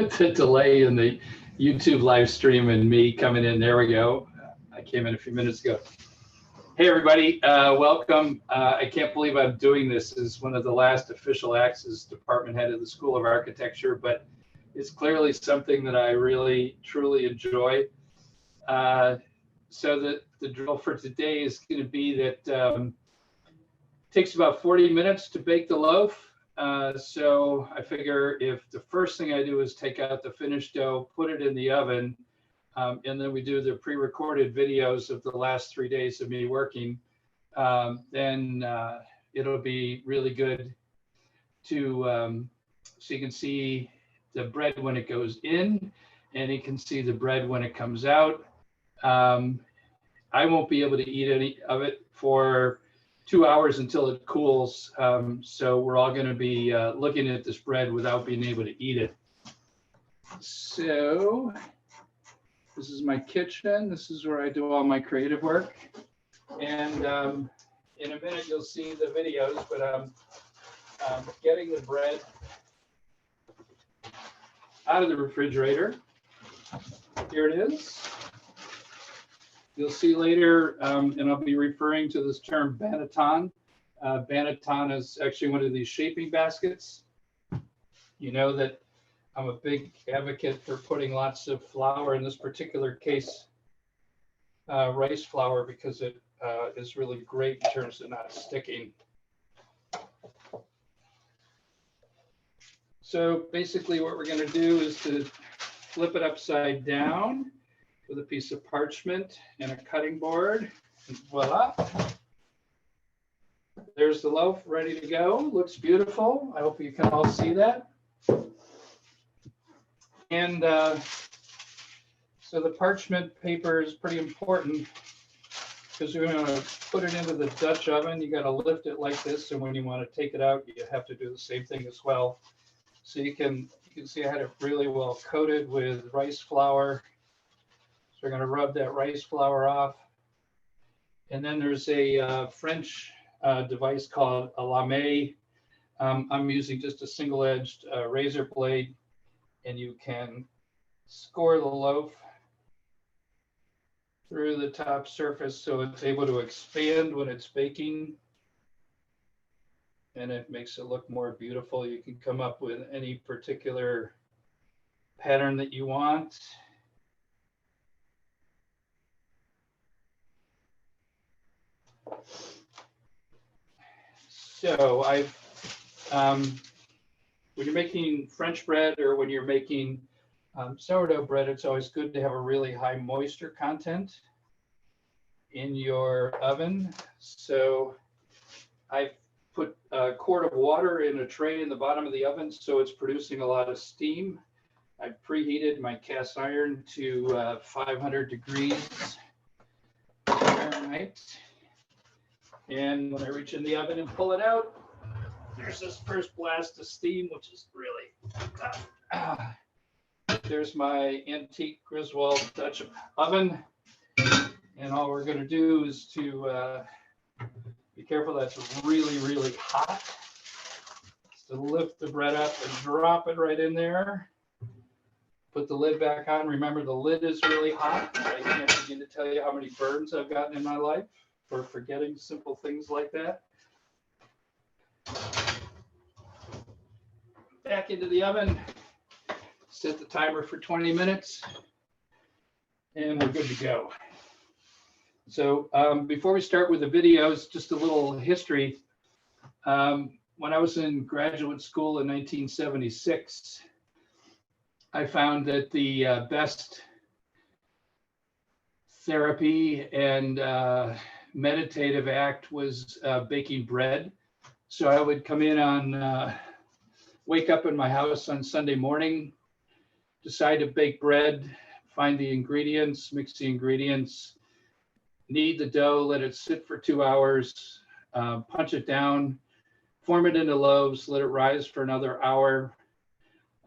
the delay in the YouTube live stream and me coming in. There we go. I came in a few minutes ago. Hey, everybody. Welcome. I can't believe I'm doing this as one of the last official acts as department head of the School of Architecture, but it's clearly something that I really, truly enjoy. So the drill for today is going to be that it takes about 40 minutes to bake the loaf. So I figure if the first thing I do is take out the finished dough, put it in the oven, and then we do the pre-recorded videos of the last 3 days of me working, then it'll be really good to, so you can see the bread when it goes in, and you can see the bread when it comes out. I won't be able to eat any of it for 2 hours until it cools. So we're all going to be looking at this bread without being able to eat it. So this is my kitchen. This is where I do all my creative work. And in a minute, you'll see the videos, but I'm getting the bread out of the refrigerator. Here it is. You'll see later, and I'll be referring to this term banneton. Banneton is actually one of these shaping baskets. You know that I'm a big advocate for putting lots of flour, in this particular case, rice flour, because it is really great in terms of not sticking. So basically what we're going to do is to flip it upside down with a piece of parchment and a cutting board, and voila. There's the loaf ready to go. Looks beautiful. I hope you can all see that. And so the parchment paper is pretty important because you're going to put it into the Dutch oven. You got to lift it like this, and when you want to take it out, you have to do the same thing as well. So you can see I had it really well coated with rice flour. So we're going to rub that rice flour off. And then there's a French device called a lame. I'm using just a single-edged razor blade, and you can score the loaf through the top surface so it's able to expand when it's baking. And it makes it look more beautiful. You can come up with any particular pattern that you want. So when you're making French bread or when you're making sourdough bread, it's always good to have a really high moisture content in your oven. So I've put a quart of water in a tray in the bottom of the oven, so it's producing a lot of steam. I've preheated my cast iron to 500 degrees Fahrenheit. And when I reach in the oven and pull it out, there's this first blast of steam, which is really tough. There's my antique Griswold Dutch oven. And all we're going to do is to be careful that's really, really hot. Just to lift the bread up and drop it right in there. Put the lid back on. Remember, the lid is really hot. I can't begin to tell you how many burns I've gotten in my life for forgetting simple things like that. Back into the oven. Set the timer for 20 minutes. And we're good to go. So before we start with the videos, just a little history. When I was in graduate school in 1976, I found that the best therapy and meditative act was baking bread. So I would come in on, wake up in my house on Sunday morning, decide to bake bread, find the ingredients, mix the ingredients, knead the dough, let it sit for 2 hours, punch it down, form it into loaves, let it rise for another hour,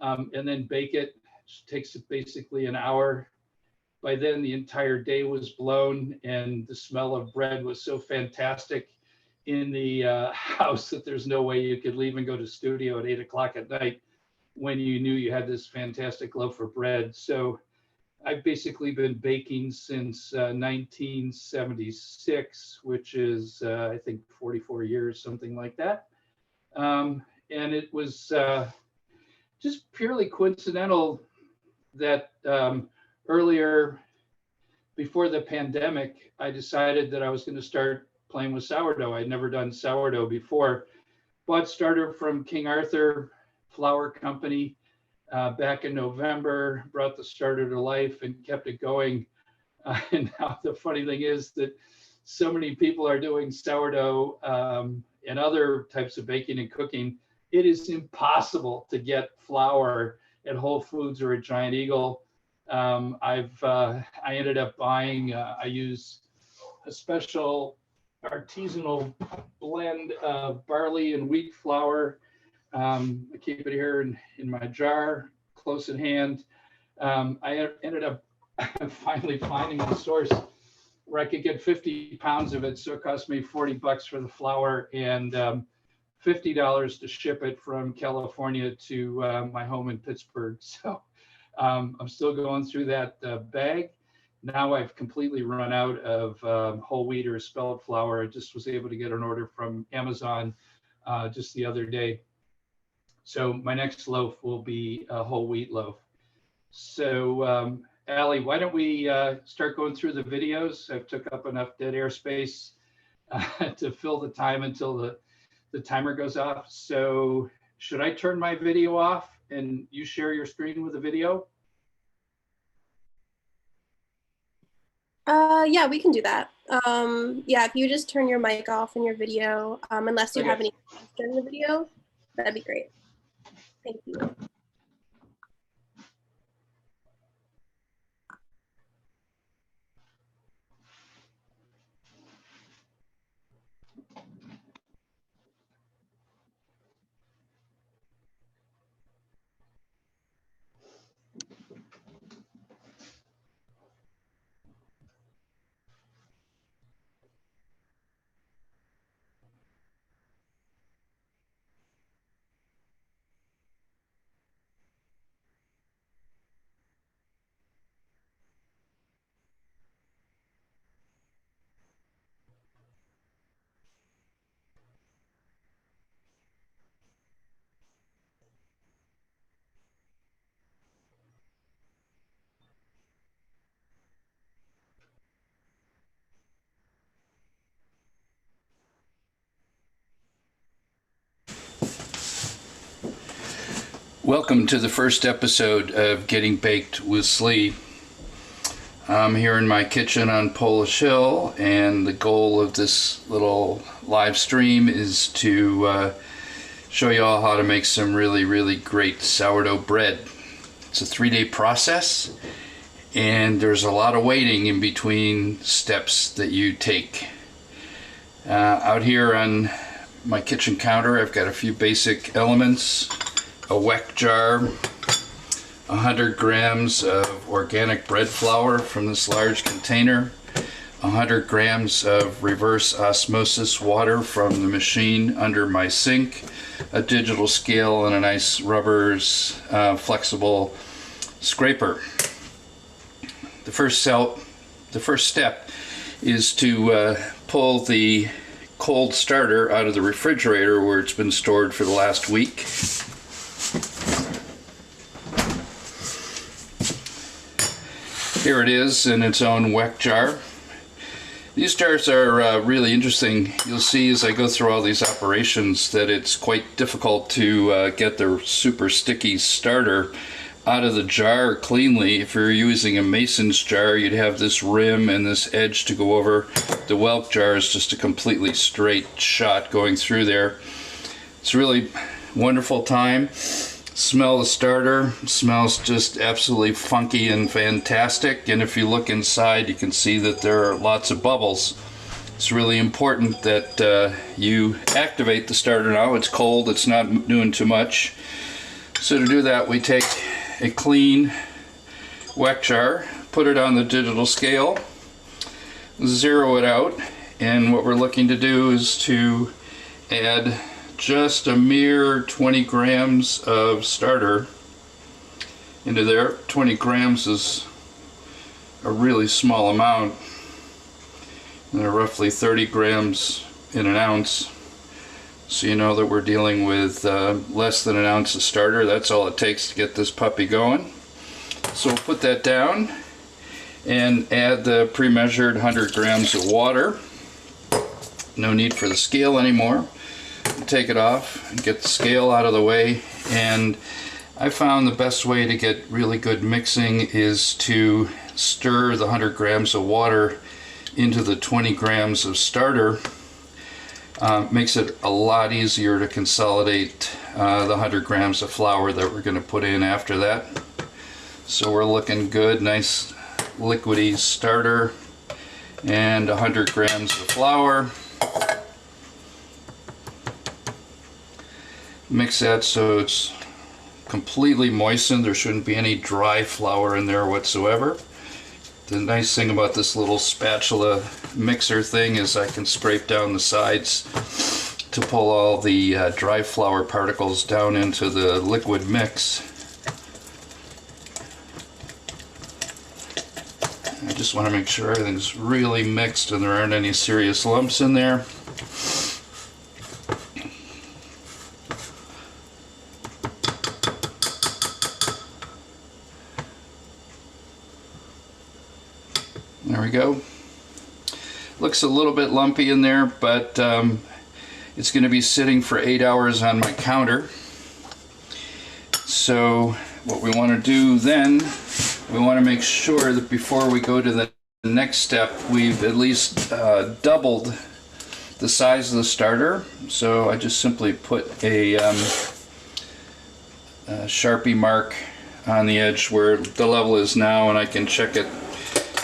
and then bake it. It takes basically an hour. By then, the entire day was blown, and the smell of bread was so fantastic in the house that there's no way you could leave and go to studio at 8 o'clock at night when you knew you had this fantastic loaf of bread. So I've basically been baking since 1976, which is, I think, 44 years, something like that. And it was just purely coincidental that earlier, before the pandemic, I decided that I was going to start playing with sourdough. I'd never done sourdough before. Bought starter from King Arthur Flour Company back in November, brought the starter to life and kept it going. And now the funny thing is that so many people are doing sourdough and other types of baking and cooking. It is impossible to get flour at Whole Foods or at Giant Eagle. I ended up buying, I use a special artisanal blend of barley and wheat flour. I keep it here in my jar, close at hand. I ended up finally finding the source where I could get 50 pounds of it. So it cost me 40 bucks for the flour and $50 to ship it from California to my home in Pittsburgh. So I'm still going through that bag. Now I've completely run out of whole wheat or spelt flour. I just was able to get an order from Amazon just the other day. So my next loaf will be a whole wheat loaf. So Allie, why don't we start going through the videos? I've took up enough dead air space to fill the time until the timer goes off. So should I turn my video off and you share your screen with the video? Yeah, we can do that. Yeah, if you just turn your mic off in your video, unless you have any questions during the video, that'd be great. Thank you. Welcome to the first episode of Getting Baked with SLEE. I'm here in my kitchen on Polish Hill, and the goal of this little live stream is to show you all how to make some really, really great sourdough bread. It's a 3-day process, and there's a lot of waiting in between steps that you take. Out here on my kitchen counter, I've got a few basic elements. A weck jar, 100 grams of organic bread flour from this large container, 100 grams of reverse osmosis water from the machine under my sink, a digital scale, and a nice rubber's flexible scraper. The first step is to pull the cold starter out of the refrigerator where it's been stored for the last week. Here it is in its own weck jar. These jars are really interesting. You'll see as I go through all these operations that it's quite difficult to get the super sticky starter out of the jar cleanly. If you're using a Mason's jar, you'd have this rim and this edge to go over. The Welk jar is just a completely straight shot going through there. It's a really wonderful time. Smell the starter. It smells just absolutely funky and fantastic, and if you look inside you can see that there are lots of bubbles. It's really important that you activate the starter now. It's cold, it's not doing too much. So to do that, we take a clean weck jar, put it on the digital scale, zero it out, and what we're looking to do is to add just a mere 20 grams of starter into there. 20 grams is a really small amount. And they're roughly 30 grams in an ounce. So you know that we're dealing with less than an ounce of starter. That's all it takes to get this puppy going. So we'll put that down and add the pre-measured 100 grams of water. No need for the scale anymore. Take it off and get the scale out of the way. And I found the best way to get really good mixing is to stir the 100 grams of water into the 20 grams of starter. Makes it a lot easier to consolidate the 100 grams of flour that we're going to put in after that. So we're looking good, nice liquidy starter and 100 grams of flour. Mix that so it's completely moistened. There shouldn't be any dry flour in there whatsoever. The nice thing about this little spatula mixer thing is I can scrape down the sides to pull all the dry flour particles down into the liquid mix. I just want to make sure everything's really mixed and there aren't any serious lumps in there. There we go. Looks a little bit lumpy in there, but it's going to be sitting for 8 hours on my counter. So what we want to do then, we want to make sure that before we go to the next step, we've at least doubled the size of the starter. So I just simply put a Sharpie mark on the edge where the level is now, and I can check it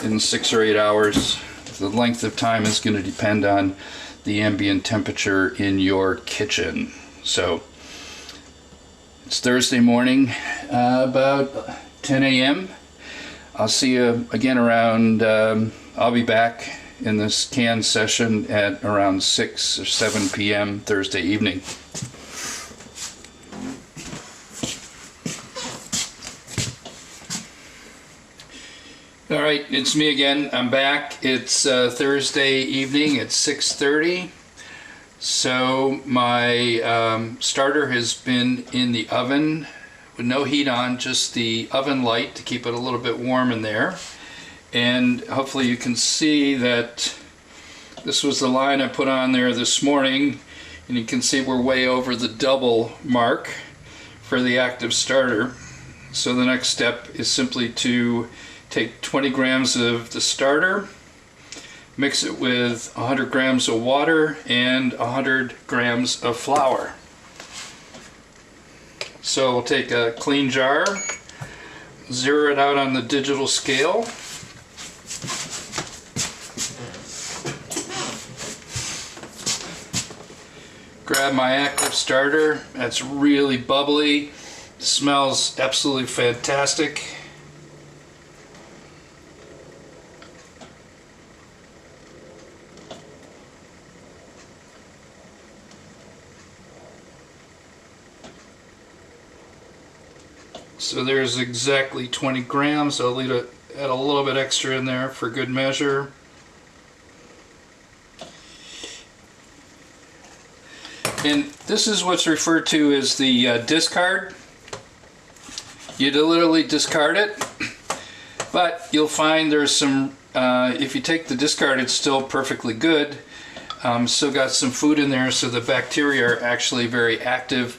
in 6 or 8 hours. The length of time is going to depend on the ambient temperature in your kitchen. So it's Thursday morning, about 10 a.m. I'll see you again around, I'll be back in this can session at around 6 or 7 p.m. Thursday evening. All right, it's me again. I'm back. It's Thursday evening at 6:30. So my starter has been in the oven with no heat on, just the oven light to keep it a little bit warm in there. And hopefully you can see that this was the line I put on there this morning, and you can see we're way over the double mark for the active starter. So the next step is simply to take 20 grams of the starter, mix it with 100 grams of water and 100 grams of flour. So we'll take a clean jar, zero it out on the digital scale, grab my active starter. That's really bubbly, smells absolutely fantastic. So there's exactly 20 grams. I'll add a little bit extra in there for good measure. And this is what's referred to as the discard. You literally discard it, but you'll find there's some, if you take the discard, it's still perfectly good. Still got some food in there, so the bacteria are actually very active.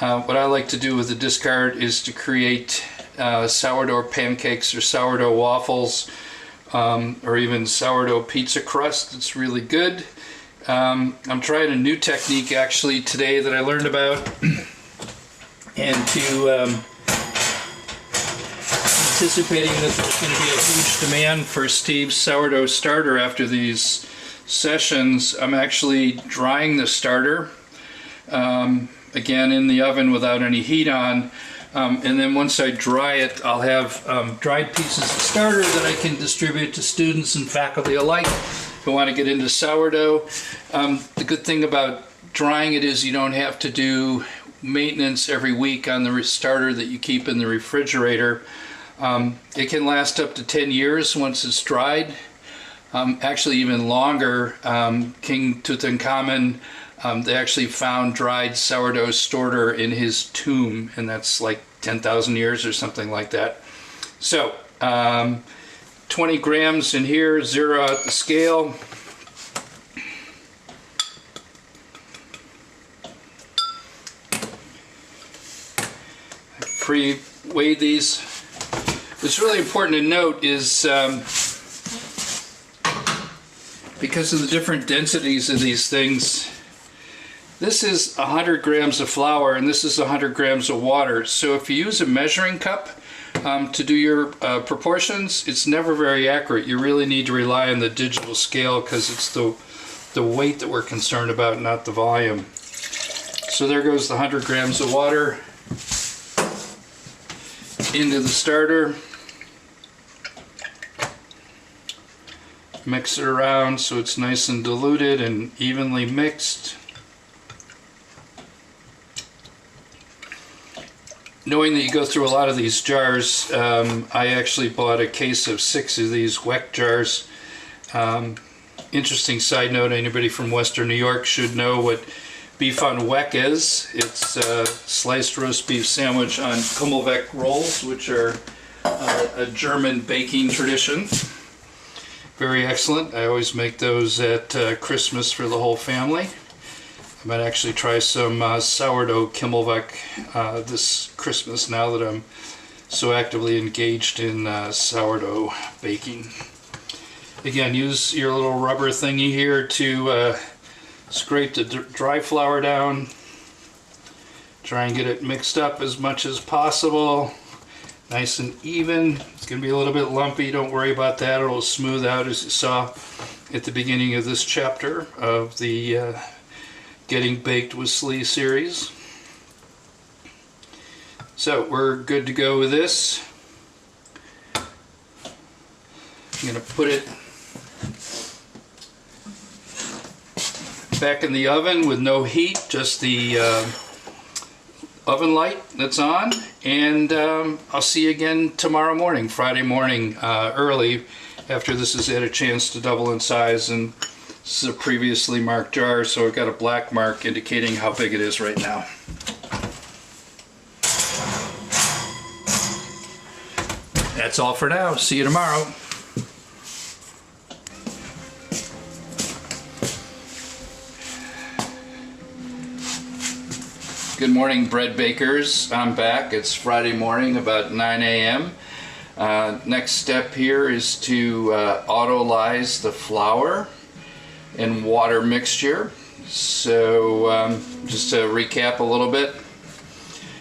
What I like to do with the discard is to create sourdough pancakes or sourdough waffles, or even sourdough pizza crust. It's really good. I'm trying a new technique actually today that I learned about, and to anticipating that there's going to be a huge demand for Steve's sourdough starter after these sessions, I'm actually drying the starter. Again, in the oven without any heat on, and then once I dry it, I'll have dried pieces of starter that I can distribute to students and faculty alike who want to get into sourdough. The good thing about drying it is you don't have to do maintenance every week on the starter that you keep in the refrigerator. It can last up to 10 years once it's dried. Actually even longer. King Tutankhamun, they actually found dried sourdough starter in his tomb, and that's like 10,000 years or something like that. So 20 grams in here, zero out the scale. Pre-weighed these. What's really important to note is because of the different densities of these things, this is 100 grams of flour and this is 100 grams of water. So if you use a measuring cup to do your proportions, it's never very accurate. You really need to rely on the digital scale because it's the weight that we're concerned about, not the volume. So there goes the 100 grams of water into the starter. Mix it around so it's nice and diluted and evenly mixed. Knowing that you go through a lot of these jars, I actually bought a case of 6 of these Weck jars. Interesting side note, anybody from Western New York should know what beef on Weck is. It's a sliced roast beef sandwich on Kummelweck rolls, which are a German baking tradition. Very excellent. I always make those at Christmas for the whole family. I might actually try some sourdough Kummelweck this Christmas now that I'm so actively engaged in sourdough baking. Again, use your little rubber thingy here to scrape the dry flour down. Try and get it mixed up as much as possible. Nice and even. It's going to be a little bit lumpy. Don't worry about that. It'll smooth out, as you saw at the beginning of this chapter of the Getting Baked with SLEE series. So we're good to go with this. I'm going to put it back in the oven with no heat, just the oven light that's on, and I'll see you again tomorrow morning, Friday morning, early, after this has had a chance to double in size. And this is a previously marked jar, so I've got a black mark indicating how big it is right now. That's all for now. See you tomorrow. Good morning, bread bakers. I'm back. It's Friday morning, about 9 a.m. Next step here is to autolyze the flour and water mixture. So just to recap a little bit,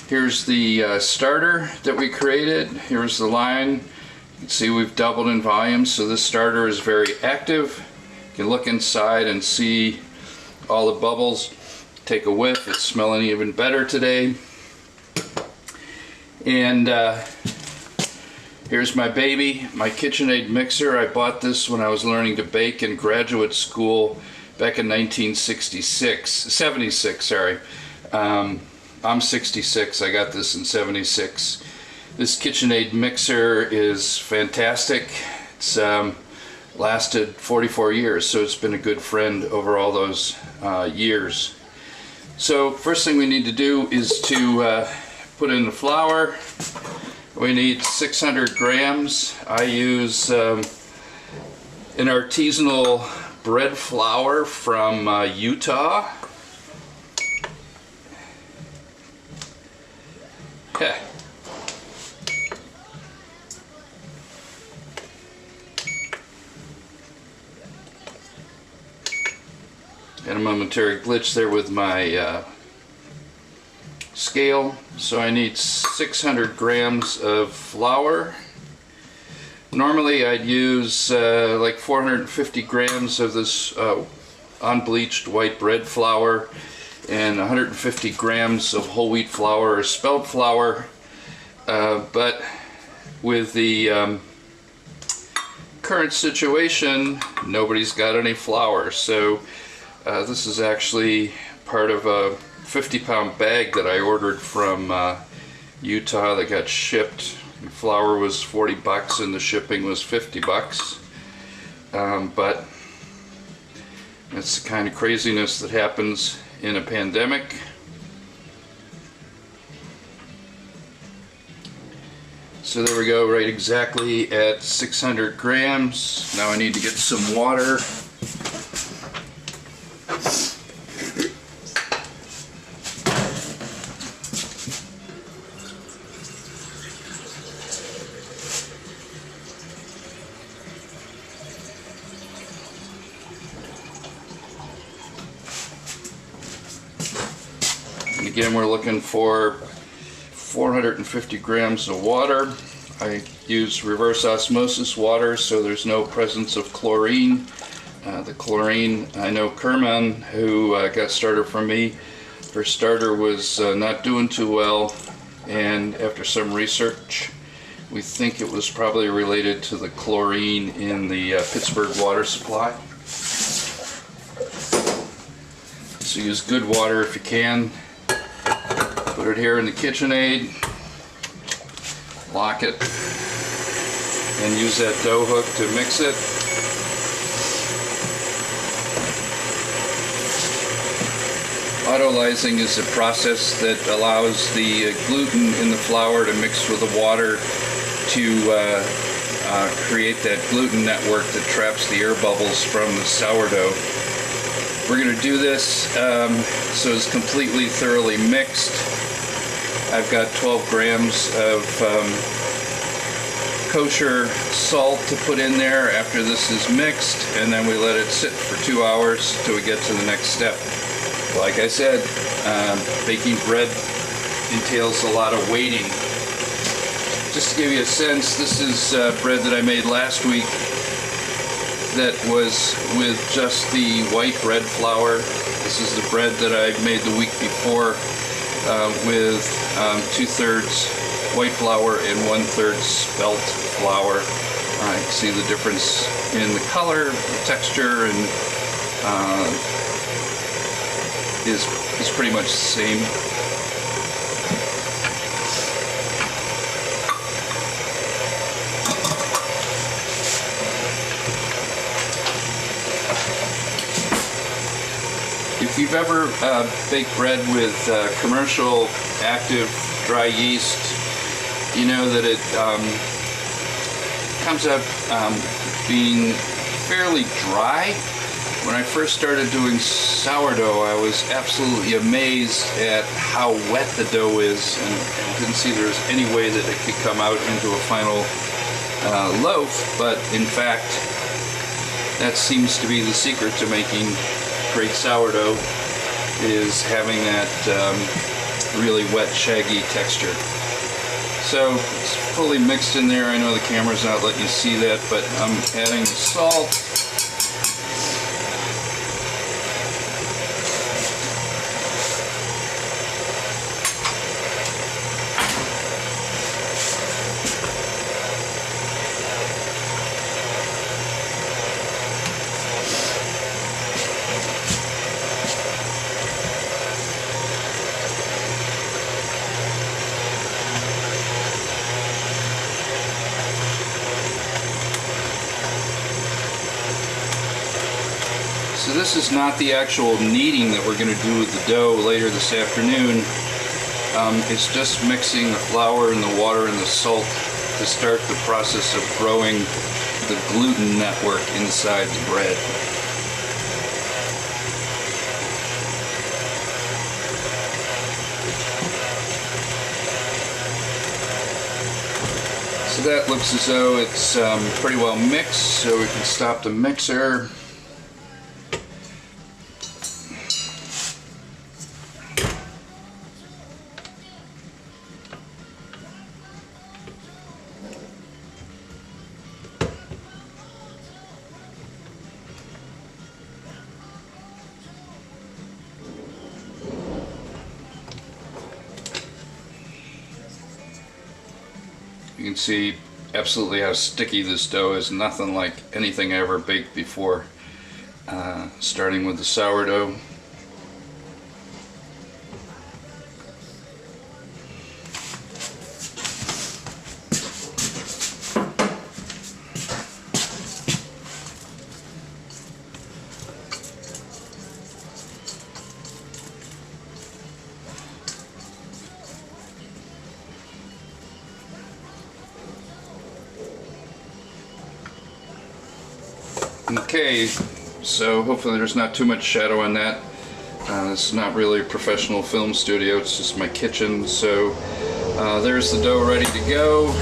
here's the starter that we created. Here's the line. You can see we've doubled in volume, so this starter is very active. You can look inside and see all the bubbles. Take a whiff. It's smelling even better today. And here's my baby, my KitchenAid mixer. I bought this when I was learning to bake in graduate school back in 76, sorry. I'm 66. I got this in 76. This KitchenAid mixer is fantastic. It's lasted 44 years, so it's been a good friend over all those years. So first thing we need to do is to put in the flour. We need 600 grams. I use an artisanal bread flour from Utah. Okay. Got a momentary glitch there with my scale. So I need 600 grams of flour. Normally I'd use like 450 grams of this unbleached white bread flour and 150 grams of whole wheat flour or spelt flour. But with the current situation, nobody's got any flour. So this is actually part of a 50-pound bag that I ordered from Utah that got shipped. The flour was 40 bucks and the shipping was 50 bucks. But that's the kind of craziness that happens in a pandemic. So there we go, right exactly at 600 grams. Now I need to get some water. And again, we're looking for 450 grams of water. I use reverse osmosis water, so there's no presence of chlorine. The chlorine, I know Kerman, who got starter from me, her starter was not doing too well, and after some research, we think it was probably related to the chlorine in the Pittsburgh water supply. So use good water if you can. Put it here in the KitchenAid, lock it, and use that dough hook to mix it. Autolyzing is a process that allows the gluten in the flour to mix with the water to create that gluten network that traps the air bubbles from the sourdough. We're going to do this so it's completely thoroughly mixed. I've got 12 grams of kosher salt to put in there after this is mixed, and then we let it sit for 2 hours till we get to the next step. Like I said, baking bread entails a lot of waiting. Just to give you a sense, this is bread that I made last week that was with just the white bread flour. This is the bread that I made the week before with 2/3 white flour and 1/3 spelt flour. You can see the difference in the color, the texture, and is pretty much the same. If you've ever baked bread with commercial active dry yeast, you know that it comes up being fairly dry. When I first started doing sourdough, I was absolutely amazed at how wet the dough is, and didn't see there was any way that it could come out into a final loaf, but in fact, that seems to be the secret to making great sourdough, is having that really wet, shaggy texture. So it's fully mixed in there. I know the camera's not letting you see that, but I'm adding the salt. So this is not the actual kneading that we're going to do with the dough later this afternoon. It's just mixing the flour and the water and the salt to start the process of growing the gluten network inside the bread. So that looks as though it's pretty well mixed, so we can stop the mixer. You can see absolutely how sticky this dough is, nothing like anything I ever baked before. Starting with the sourdough. Okay, so hopefully there's not too much shadow on that. This is not really a professional film studio, it's just my kitchen. So there's the dough ready to go.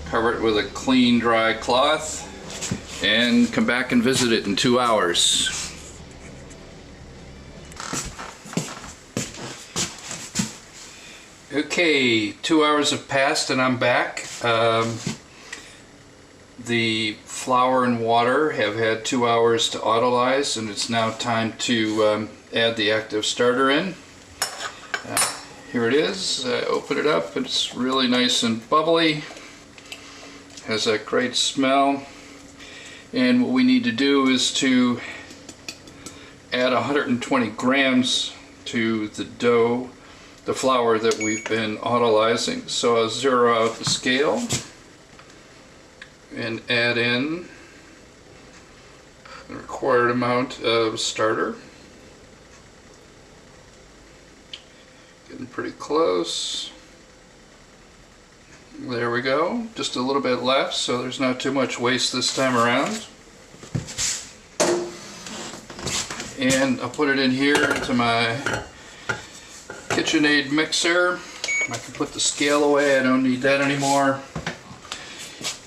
Cover it with a clean, dry cloth and come back and visit it in 2 hours. Okay, 2 hours have passed and I'm back. The flour and water have had 2 hours to autolyze, and it's now time to add the active starter in. Here it is. Open it up. It's really nice and bubbly. Has a great smell. And what we need to do is to add 120 grams to the dough, the flour that we've been autolyzing. So I'll zero out the scale and add in the required amount of starter. Getting pretty close. There we go. Just a little bit left, so there's not too much waste this time around. And I'll put it in here into my KitchenAid mixer. I can put the scale away, I don't need that anymore.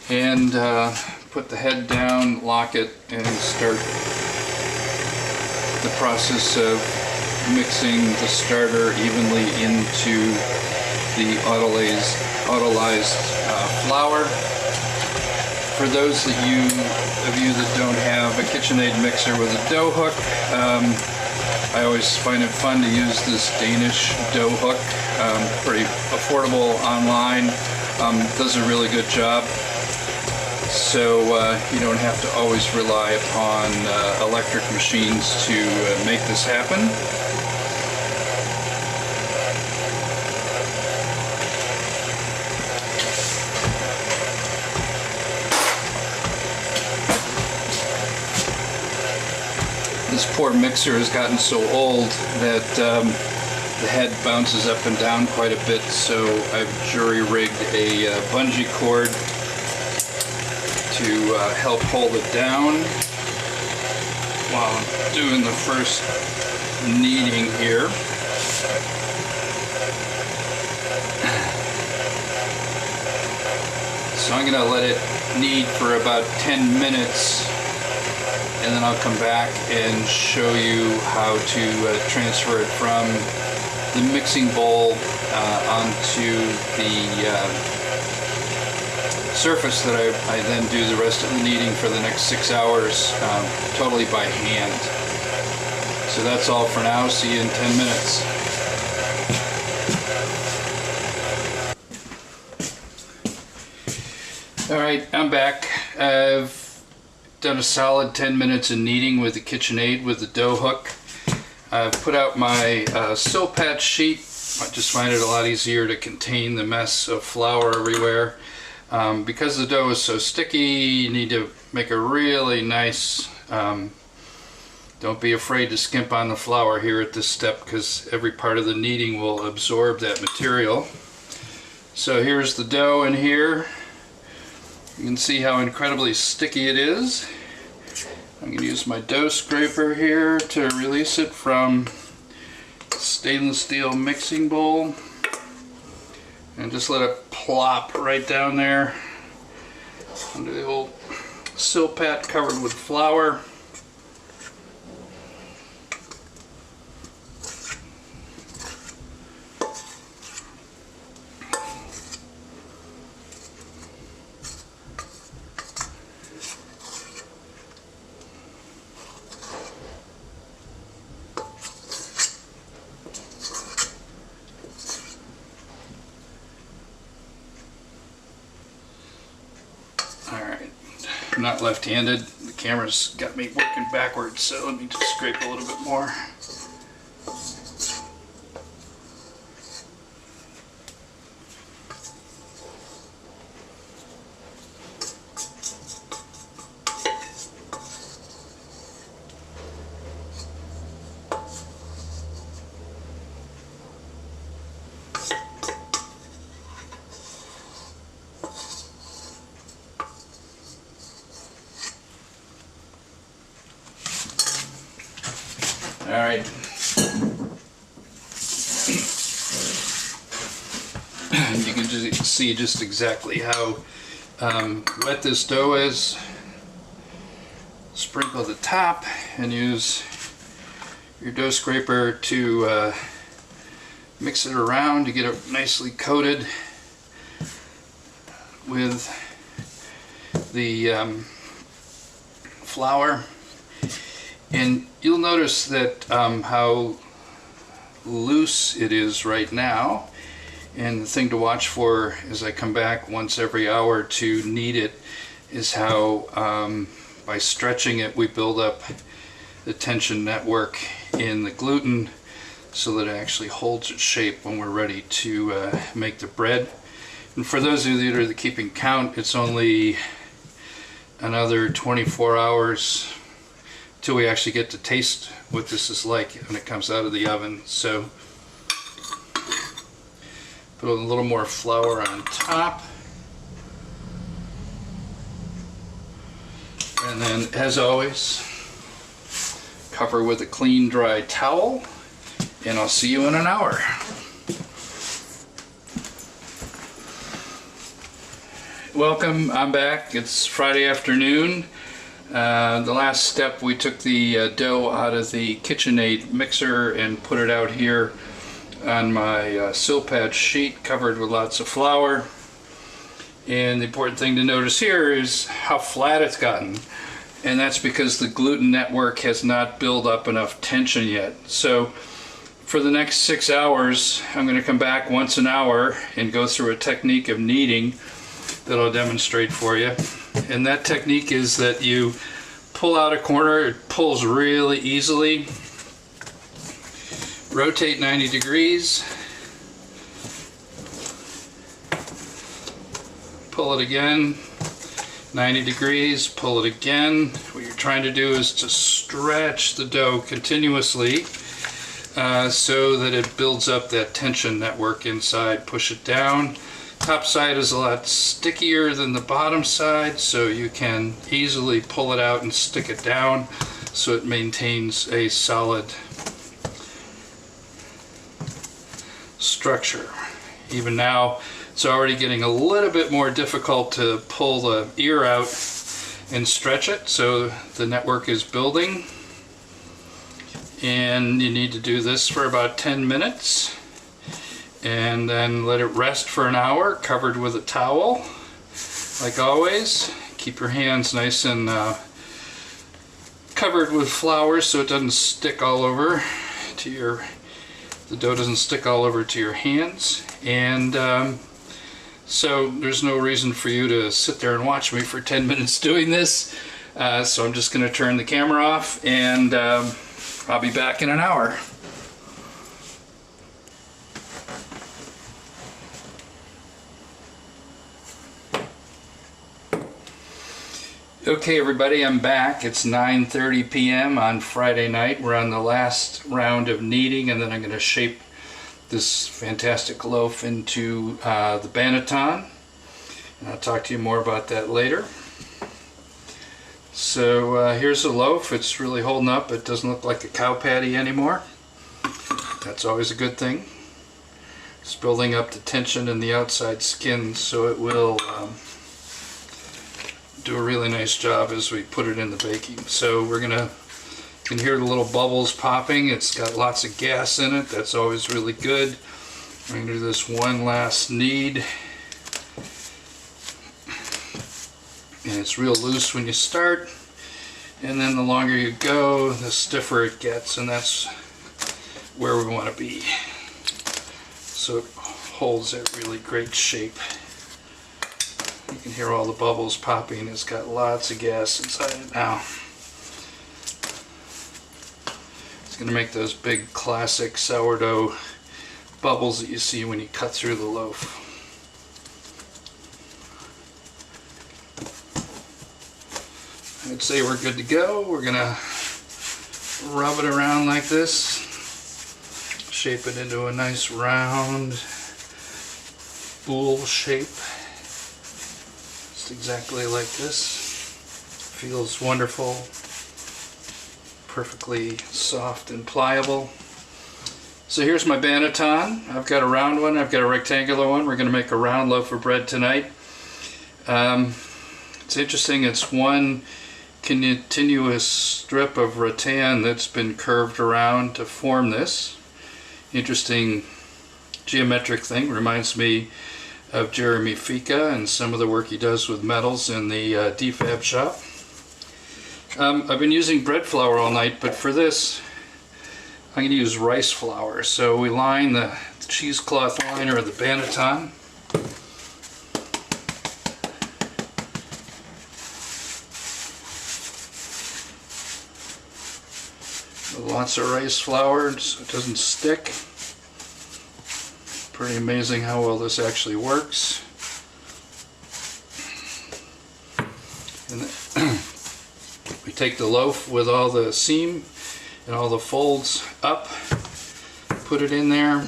And put the head down, lock it, and start the process of mixing the starter evenly into the autolyzed flour. For those of you that don't have a KitchenAid mixer with a dough hook, I always find it fun to use this Danish dough hook. Pretty affordable online. Does a really good job. So you don't have to always rely upon electric machines to make this happen. This poor mixer has gotten so old that the head bounces up and down quite a bit, so I've jury-rigged a bungee cord to help hold it down while I'm doing the first kneading here. So I'm going to let it knead for about 10 minutes, and then I'll come back and show you how to transfer it from the mixing bowl onto the surface that I then do the rest of the kneading for the next 6 hours totally by hand. So that's all for now. See you in 10 minutes. Alright, I'm back. I've done a solid 10 minutes of kneading with the KitchenAid with the dough hook. I've put out my sill patch sheet. I just find it a lot easier to contain the mess of flour everywhere. Because the dough is so sticky, you need to make a really nice, don't be afraid to skimp on the flour here at this step, because every part of the kneading will absorb that material. So here's the dough in here. You can see how incredibly sticky it is. I'm going to use my dough scraper here to release it from the stainless steel mixing bowl. And just let it plop right down there under the old sill pat covered with flour. I'm not left-handed. The camera's got me working backwards, so let me just scrape a little bit more. And you can just see just exactly how wet this dough is. Sprinkle the top and use your dough scraper to mix it around to get it nicely coated with the flour. And you'll notice that how loose it is right now. And the thing to watch for as I come back once every hour to knead it is how by stretching it we build up the tension network in the gluten so that it actually holds its shape when we're ready to make the bread. And for those of you that are keeping count, it's only another 24 hours till we actually get to taste what this is like when it comes out of the oven. So put a little more flour on top. And then, as always, cover with a clean, dry towel, and I'll see you in an hour. Welcome, I'm back. It's Friday afternoon. The last step, we took the dough out of the KitchenAid mixer and put it out here on my Silpatch sheet covered with lots of flour. And the important thing to notice here is how flat it's gotten. And that's because the gluten network has not built up enough tension yet. So for the next 6 hours, I'm going to come back once an hour and go through a technique of kneading that I'll demonstrate for you. And that technique is that you pull out a corner, it pulls really easily. Rotate 90 degrees. Pull it again, 90 degrees, pull it again. What you're trying to do is to stretch the dough continuously so that it builds up that tension network inside. Push it down. Top side is a lot stickier than the bottom side, so you can easily pull it out and stick it down so it maintains a solid structure. Even now, it's already getting a little bit more difficult to pull the ear out and stretch it, so the network is building. And you need to do this for about 10 minutes. And then let it rest for an hour, covered with a towel, like always. Keep your hands nice and covered with flour so it doesn't stick all over to your, the dough doesn't stick all over to your hands. And so there's no reason for you to sit there and watch me for 10 minutes doing this. So I'm just going to turn the camera off, and I'll be back in an hour. Okay everybody, I'm back. It's 9:30 p.m. on Friday night. We're on the last round of kneading, and then I'm going to shape this fantastic loaf into the banneton. And I'll talk to you more about that later. So here's the loaf. It's really holding up. It doesn't look like a cow patty anymore. That's always a good thing. It's building up the tension in the outside skin, so it will do a really nice job as we put it in the baking. So we're gonna, you can hear the little bubbles popping. It's got lots of gas in it. That's always really good. We're gonna do this one last knead. And it's real loose when you start, and then the longer you go, the stiffer it gets, and that's where we want to be. So it holds that really great shape. You can hear all the bubbles popping. It's got lots of gas inside it now. It's going to make those big classic sourdough bubbles that you see when you cut through the loaf. I'd say we're good to go. We're going to rub it around like this. Shape it into a nice round bowl shape. Exactly like this. Feels wonderful, perfectly soft and pliable. So here's my banneton. I've got a round one, I've got a rectangular one. We're going to make a round loaf of bread tonight. It's interesting, it's one continuous strip of rattan that's been curved around to form this. Interesting geometric thing, reminds me of Jeremy Fika and some of the work he does with metals in the defab shop. I've been using bread flour all night, but for this I'm going to use rice flour. So we line the cheesecloth liner of the banneton. Lots of rice flour so it doesn't stick. Pretty amazing how well this actually works. And then we take the loaf with all the seam and all the folds up, put it in there,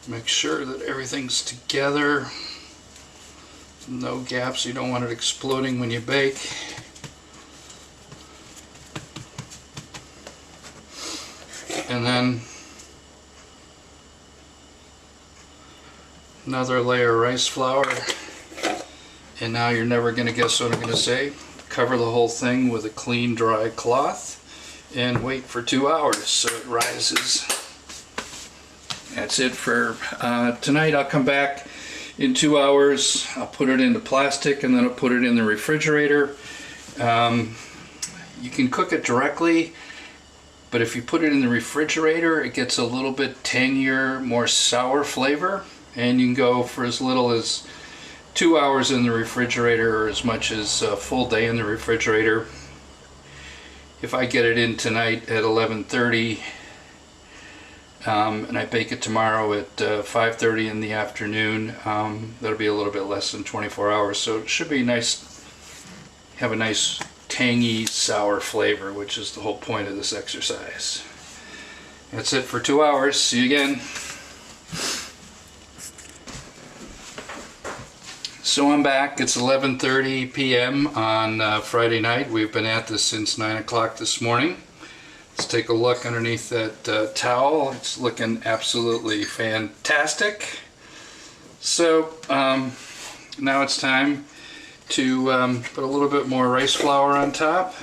make sure that everything's together, no gaps, you don't want it exploding when you bake. And then another layer of rice flour, and now you're never going to guess what I'm going to say. Cover the whole thing with a clean, dry cloth and wait for 2 hours so it rises. That's it for tonight. I'll come back in 2 hours. I'll put it into plastic and then I'll put it in the refrigerator. You can cook it directly, but if you put it in the refrigerator, it gets a little bit tangier, more sour flavor, and you can go for as little as 2 hours in the refrigerator or as much as a full day in the refrigerator. If I get it in tonight at 11:30 and I bake it tomorrow at 5:30 in the afternoon, that'll be a little bit less than 24 hours. So it should be nice, have a nice tangy sour flavor, which is the whole point of this exercise. That's it for 2 hours. See you again. So I'm back. It's 11:30 p.m. on Friday night. We've been at this since 9 o'clock this morning. Let's take a look underneath that towel. It's looking absolutely fantastic. So now it's time to put a little bit more rice flour on top.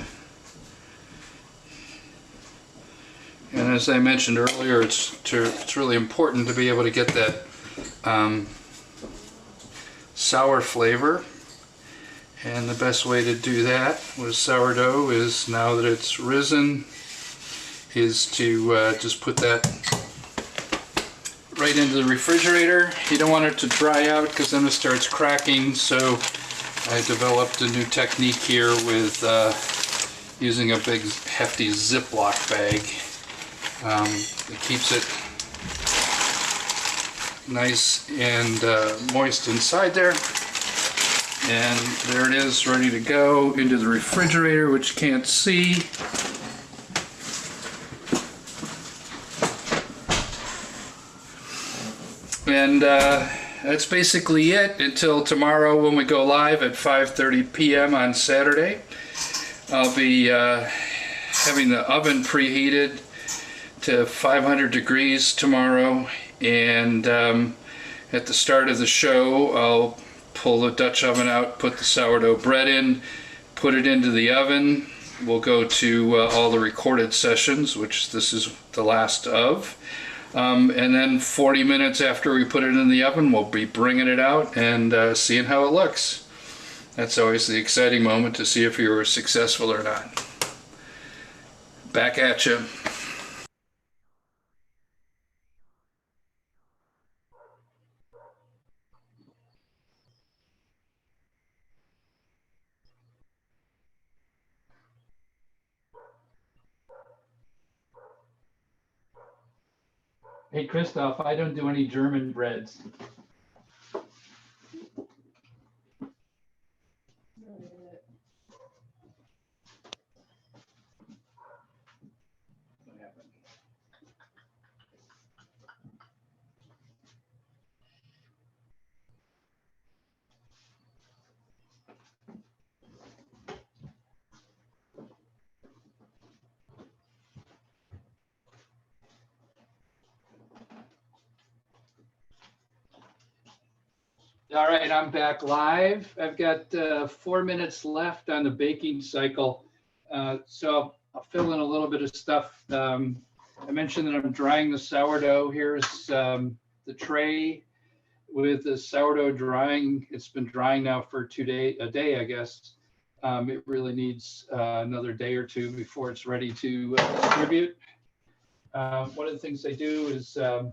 And as I mentioned earlier, it's really important to be able to get that sour flavor, and the best way to do that with sourdough is, now that it's risen, is to just put that right into the refrigerator. You don't want it to dry out because then it starts cracking, so I developed a new technique here with using a big hefty Ziploc bag. It keeps it nice and moist inside there, and there it is, ready to go into the refrigerator, which you can't see. And that's basically it until tomorrow when we go live at 5:30 p.m. on Saturday. I'll be having the oven preheated to 500 degrees tomorrow, and at the start of the show I'll pull the Dutch oven out, put the sourdough bread in, put it into the oven. We'll go to all the recorded sessions, which this is the last of, and then 40 minutes after we put it in the oven we'll be bringing it out and seeing how it looks. That's always the exciting moment, to see if you were successful or not. Back at you. Hey, Christoph, I don't do any German breads. All right, I'm back live. I've got 4 minutes left on the baking cycle. So I'll fill in a little bit of stuff. I mentioned that I'm drying the sourdough. Here's the tray with the sourdough drying. It's been drying now for a day, I guess. It really needs another day or two before it's ready to distribute. One of the things I do is I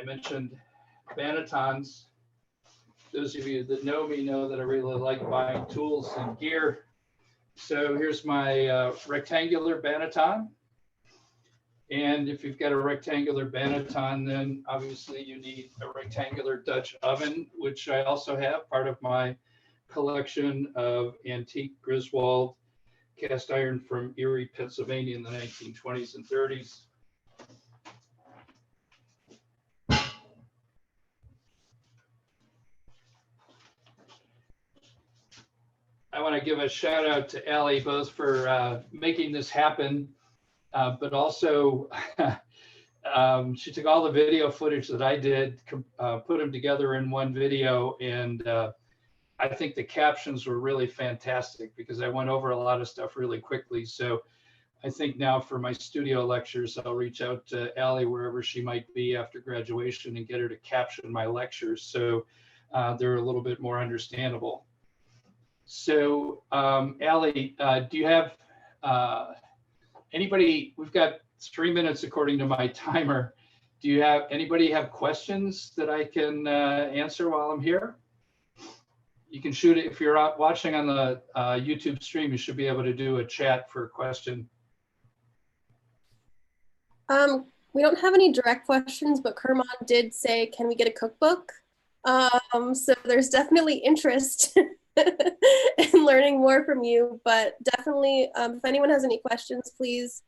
mentioned bannetons. Those of you that know me know that I really like buying tools and gear. So here's my rectangular banneton. And if you've got a rectangular banneton, then obviously you need a rectangular Dutch oven, which I also have, part of my collection of antique Griswold cast iron from Erie, Pennsylvania in the 1920s and 30s. I want to give a shout out to Allie, both for making this happen, but also she took all the video footage that I did, put them together in one video, and I think the captions were really fantastic because I went over a lot of stuff really quickly. So I think now for my studio lectures, I'll reach out to Allie wherever she might be after graduation and get her to caption my lectures so they're a little bit more understandable. So, Allie, do you have anybody? We've got 3 minutes according to my timer. Do you have anybody have questions that I can answer while I'm here? You can shoot it if you're watching on the YouTube stream. You should be able to do a chat for a question. We don't have any direct questions, but Kerman did say, "Can we get a cookbook?" So there's definitely interest. And learning more from you, but definitely if anyone has any questions, please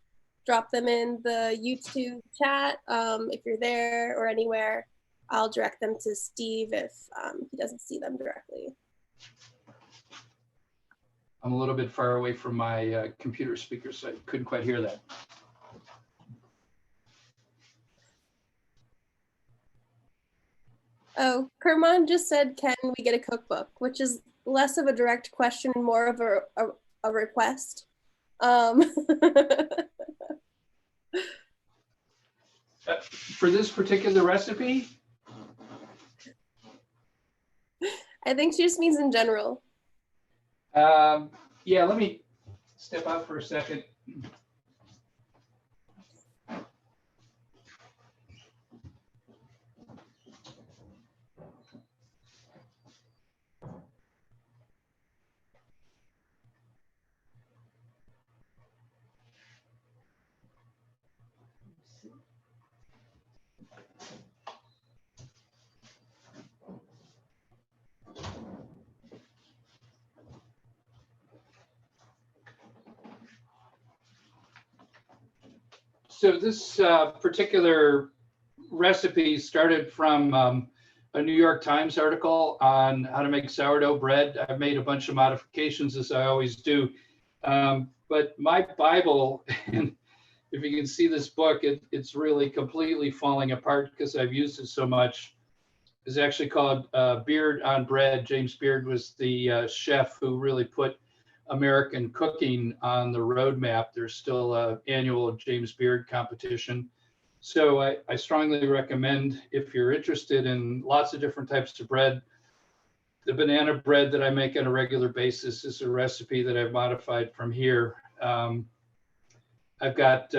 drop them in the YouTube chat. If you're there or anywhere, I'll direct them to Steve if he doesn't see them directly. I'm a little bit far away from my computer speaker, so I couldn't quite hear that. Oh, Kerman just said, "Can we get a cookbook?" Which is less of a direct question and more of a request. For this particular recipe? I think she just means in general. Yeah, let me step out for a second. So this particular recipe started from a New York Times article on how to make sourdough bread. I've made a bunch of modifications, as I always do. But my Bible, and if you can see this book, it's really completely falling apart because I've used it so much, is actually called Beard on Bread. James Beard was the chef who really put American cooking on the roadmap. There's still an annual James Beard competition. So I strongly recommend, if you're interested in lots of different types of bread, the banana bread that I make on a regular basis is a recipe that I've modified from here. I've got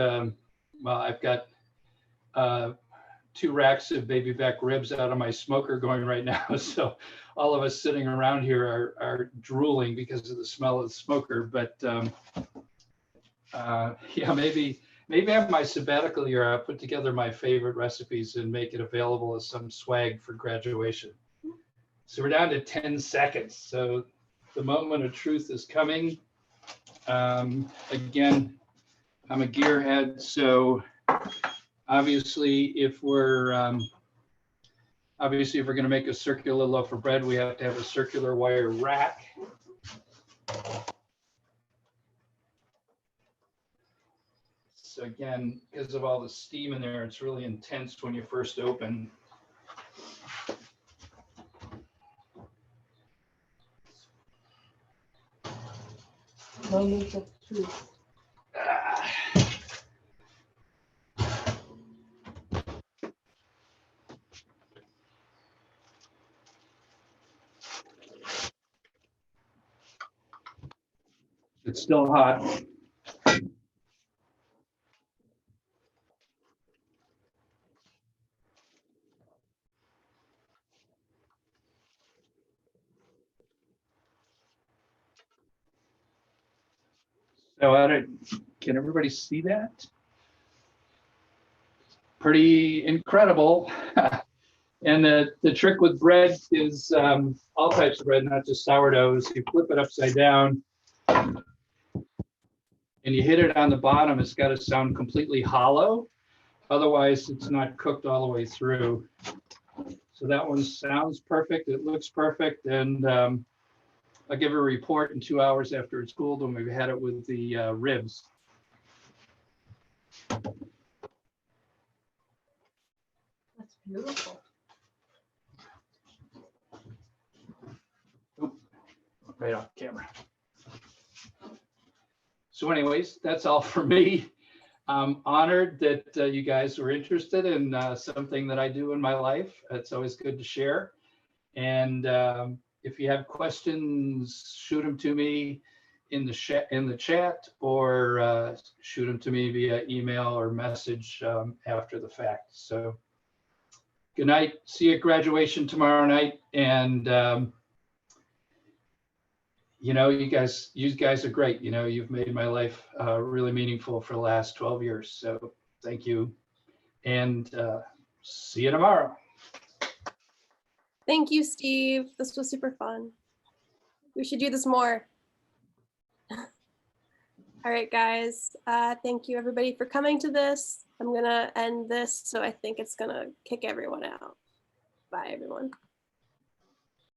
2 racks of baby back ribs out of my smoker going right now. So all of us sitting around here are drooling because of the smell of the smoker. But yeah, maybe on my sabbatical year, I'll put together my favorite recipes and make it available as some swag for graduation. So we're down to 10 seconds. So the moment of truth is coming. Again, I'm a gearhead, so obviously, if we're going to make a circular loaf of bread, we have to have a circular wire rack. So again, because of all the steam in there, it's really intense when you first open. Moments of truth. It's still hot. So can everybody see that? Pretty incredible. And the trick with bread is all types of bread, not just sourdoughs. You flip it upside down and you hit it on the bottom. It's got to sound completely hollow. Otherwise, it's not cooked all the way through. So that one sounds perfect. It looks perfect. And I'll give a report in 2 hours after it's cooled when we've had it with the ribs. That's beautiful. Oop, right off camera. So anyways, that's all for me. I'm honored that you guys were interested in something that I do in my life. It's always good to share. And if you have questions, shoot them to me in the chat or shoot them to me via email or message after the fact. So good night. See you at graduation tomorrow night. And you know, you guys are great. You know, you've made my life really meaningful for the last 12 years. So thank you. And see you tomorrow. Thank you, Steve. This was super fun. We should do this more. All right, guys. Thank you, everybody, for coming to this. I'm going to end this, so I think it's going to kick everyone out. Bye, everyone.